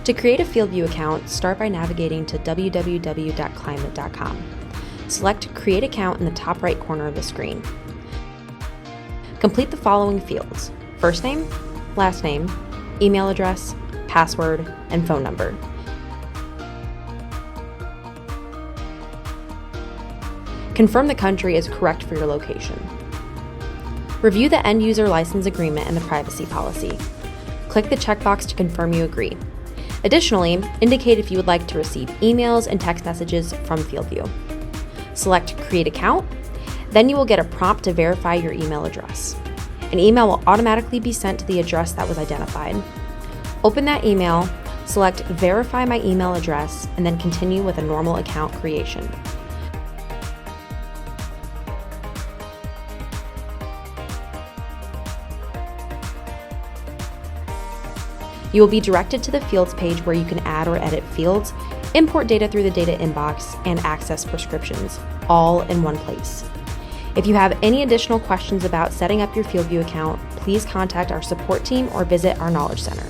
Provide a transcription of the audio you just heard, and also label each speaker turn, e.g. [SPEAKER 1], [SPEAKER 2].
[SPEAKER 1] To create a FieldView account, start by navigating to www.climate.com. Select Create Account in the top right corner of the screen. Complete the following fields: first name, last name, email address, password, and phone number. Confirm the country is correct for your location. Review the end user license agreement and the privacy policy. Click the checkbox to confirm you agree. Additionally, indicate if you would like to receive emails and text messages from FieldView. Select Create Account, then you will get a prompt to verify your email address. An email will automatically be sent to the address that was identified. Open that email, select Verify my email address, and then continue with a normal account creation. You will be directed to the Fields page where you can add or edit fields, import data through the data inbox, and access prescriptions, all in one place. If you have any additional questions about setting up your FieldView account, please contact our support team or visit our Knowledge Center.